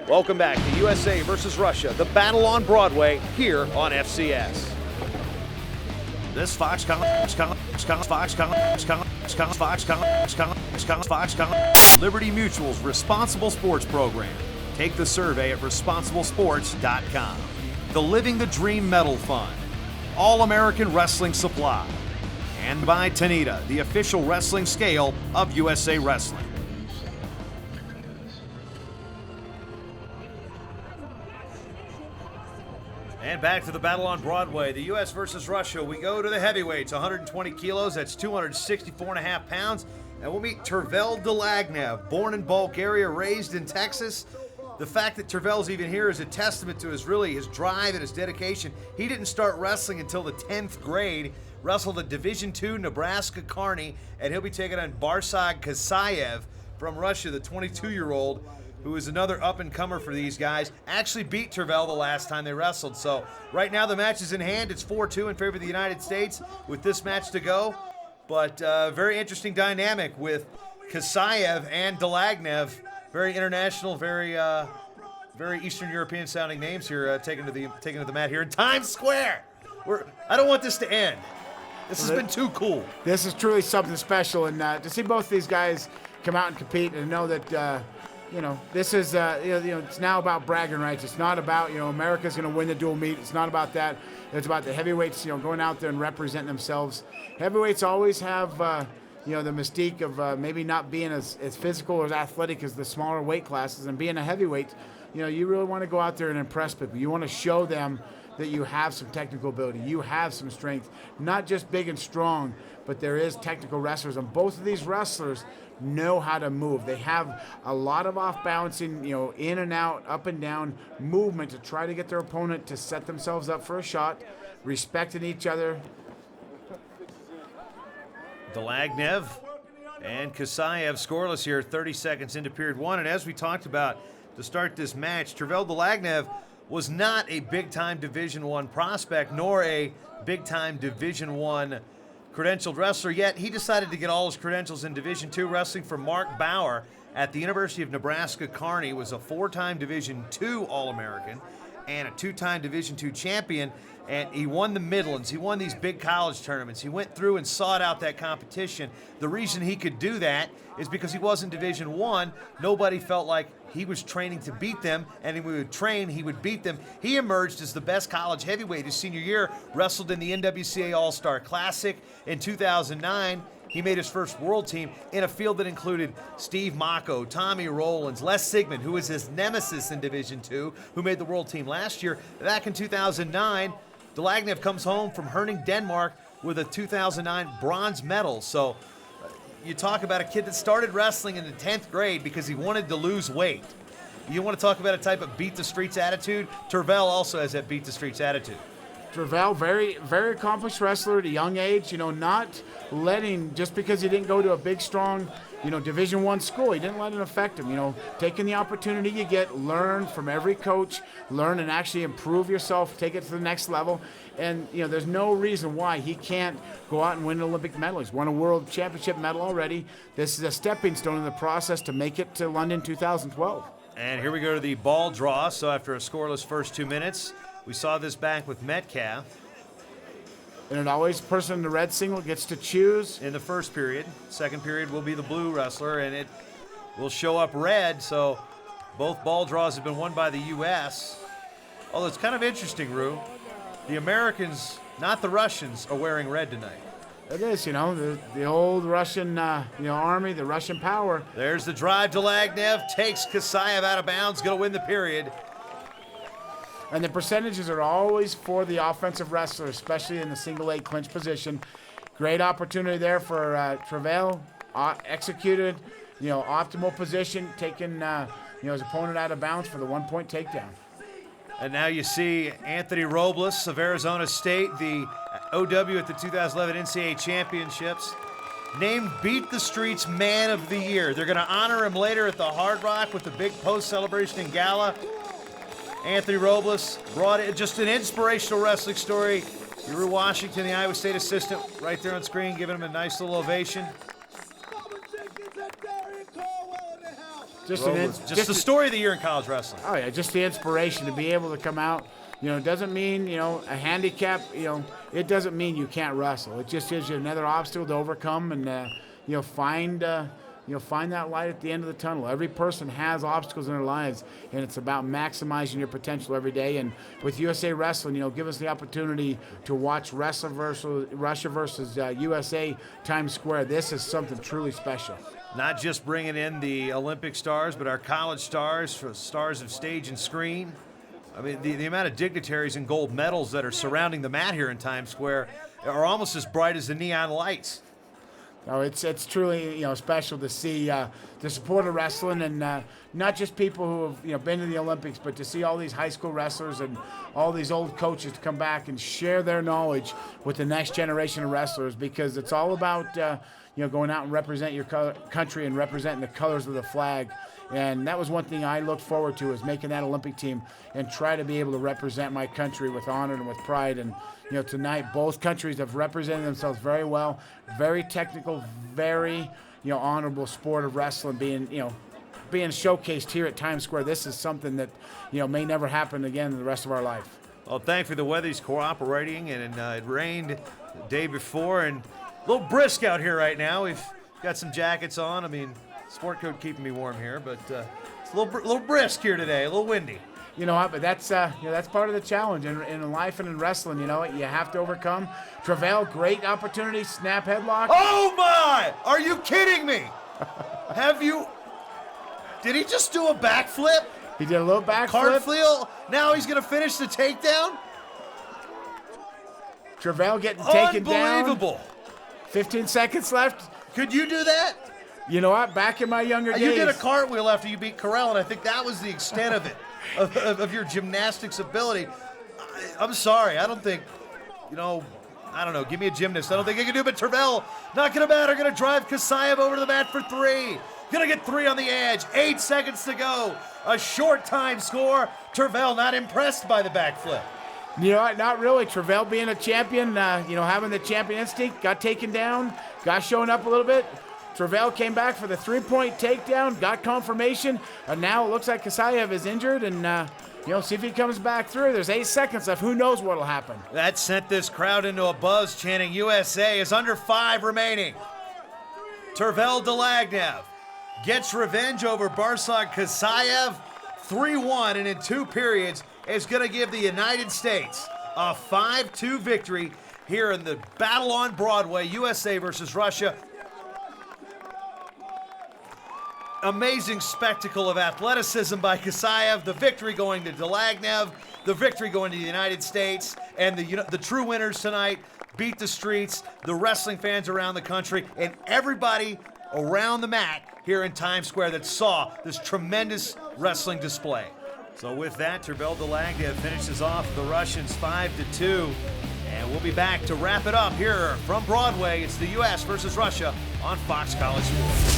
Welcome back to USA versus Russia, the battle on Broadway here on FCS. This Liberty Mutual's Responsible Sports Program. Take the survey at responsiblesports.com. The Living the Dream Medal Fund. All-American Wrestling Supply. And by Tanita, the official wrestling scale of USA Wrestling. And back to the battle on Broadway, the U.S. versus Russia. We go to the heavyweights, 120 kilos, that's 264.5 pounds. And we'll meet Tervel Dlagnev, born in Bulgaria, raised in Texas. The fact that Tervel's even here is a testament to his drive and his dedication. He didn't start wrestling until the 10th grade, wrestled at Division II Nebraska Kearney, and he'll be taking on Barsag Kesaev from Russia, the 22-year-old, who is another up-and-comer for these guys. Actually beat Tervel the last time they wrestled. So right now the match is in hand. It's 4-2 in favor of the United States with this match to go. But very interesting dynamic with Kesaev and Dlagnev. Very international, very Eastern European sounding names here, taken to the mat here in Times Square. I don't want this to end. This has been too cool. This is truly something special, and to see both these guys come out and compete and know that this is it's now about bragging rights. It's not about America's going to win the dual meet. It's not about that. It's about the heavyweights going out there and representing themselves. Heavyweights always have the mystique of maybe not being as physical or as athletic as the smaller weight classes, and being a heavyweight, you really want to go out there and impress people. You want to show them that you have some technical ability, you have some strength, not just big and strong, but there is technical wrestlers, and both of these wrestlers know how to move. They have a lot of off-balancing, in and out, up and down movement to try to get their opponent to set themselves up for a shot, respecting each other. Dlagnev and Kesaev scoreless here, 30 seconds into period one. And as we talked about to start this match, Tervel Dlagnev was not a big-time Division I prospect, nor a big-time Division I credentialed wrestler, yet he decided to get all his credentials in Division II, wrestling for Mark Bauer at the University of Nebraska Kearney. Was a 4-time Division II All-American and a 2-time Division II champion, and he won the Midlands. He won these big college tournaments. He went through and sought out that competition. The reason he could do that is because he wasn't Division I. Nobody felt like he was training to beat them, and he would train, he would beat them. He emerged as the best college heavyweight his senior year, wrestled in the NWCA All-Star Classic. In 2009, he made his first world team in a field that included Steve Mocco, Tommy Rollins, Les Sigmund, who was his nemesis in Division II, who made the world team last year. Back in 2009, Dlagnev comes home from Herning, Denmark with a 2009 bronze medal. So you talk about a kid that started wrestling in the 10th grade because he wanted to lose weight. You want to talk about a type of beat the streets attitude? Tervel also has that beat the streets attitude. Tervel, very, very accomplished wrestler at a young age, not letting, just because he didn't go to a big, strong, Division I school, he didn't let it affect him, taking the opportunity you get, learn from every coach, learn and actually improve yourself, take it to the next level, and, there's no reason why he can't go out and win an Olympic medal. He's won a world championship medal already. This is a stepping stone in the process to make it to London 2012. And here we go to the ball draw. So after a scoreless first 2 minutes, we saw this back with Metcalf. And it always, person in the red singlet gets to choose. In the first period. Second period will be the blue wrestler, and it will show up red. So both ball draws have been won by the U.S. Although it's kind of interesting, Rue. The Americans, not the Russians, are wearing red tonight. It is, the old Russian, army, the Russian power. There's the drive. Dlagnev takes Kesaev out of bounds, going to win the period. And the percentages are always for the offensive wrestler, especially in the single leg clinch position. Great opportunity there for Tervel. Executed, optimal position, taking his opponent out of bounds for the 1-point takedown. And now you see Anthony Robles of Arizona State, the OW at the 2011 NCAA Championships, named Beat the Streets Man of the Year. They're going to honor him later at the Hard Rock with the big post-celebration and gala. Anthony Robles brought it, just an inspirational wrestling story. Drew Washington, the Iowa State assistant, right there on screen, giving him a nice little ovation. Just Just the story of the year in college wrestling. Oh yeah, just the inspiration to be able to come out. It doesn't mean, a handicap, it doesn't mean you can't wrestle. It just gives you another obstacle to overcome and, find that light at the end of the tunnel. Every person has obstacles in their lives, and it's about maximizing your potential every day. And with USA Wrestling, give us the opportunity to watch Russia versus USA Times Square. This is something truly special. Not just bringing in the Olympic stars, but our college stars, stars of stage and screen. I mean, the amount of dignitaries and gold medals that are surrounding the mat here in Times Square are almost as bright as the neon lights. Oh, it's truly special to see the support of wrestling, and not just people who have been to the Olympics, but to see all these high school wrestlers and all these old coaches come back and share their knowledge with the next generation of wrestlers, because it's all about going out and represent your country and representing the colors of the flag. And that was one thing I looked forward to, is making that Olympic team and try to be able to represent my country with honor and with pride. And tonight both countries have represented themselves very well, very technical, very honorable sport of wrestling being showcased here at Times Square. This is something that may never happen again in the rest of our life. Well, thankfully the weather's cooperating, and it rained the day before, and a little brisk out here right now. We've got some jackets on. I mean, sport coat keeping me warm here, but it's a little brisk here today, a little windy. You know what? But that's part of the challenge in life and in wrestling. You have to overcome. Tervel, great opportunity, snap headlock. Oh my! Are you kidding me? Did he just do a backflip? He did a little backflip. Cartwheel. Now he's gonna finish the takedown. Tervel getting taken down. Unbelievable. 15 seconds left. Could you do that? You know what? Back in my younger days. You did a cartwheel after you beat Carell, and I think that was the extent of it, of your gymnastics ability. I'm sorry. I don't think, I don't know. Give me a gymnast. I don't think I can do it, but Tervel, not going to matter. Going to drive Kesaev over to the mat for 3. Going to get 3 on the edge. 8 seconds to go. A short time score. Tervel not impressed by the backflip. You know what? Not really. Tervel being a champion, having the champion instinct, got taken down, got shown up a little bit. Tervel came back for the 3-point takedown, got confirmation, and now it looks like Kesaev is injured, and see if he comes back through. There's 8 seconds left. Who knows what'll happen? That sent this crowd into a buzz, chanting USA. Is under 5 remaining. Tervel Dlagnev gets revenge over Barsag Kesaev, 3-1, and in 2 periods is going to give the United States a 5-2 victory here in the battle on Broadway, USA versus Russia. Amazing spectacle of athleticism by Kesaev. The victory going to Dlagnev, the victory going to the United States, and the true winners tonight beat the streets, the wrestling fans around the country, and everybody around the mat here in Times Square that saw this tremendous wrestling display. So with that, Tervel Dlagnev finishes off the Russians 5-2, and we'll be back to wrap it up here from Broadway. It's the U.S. versus Russia on Fox College Sports.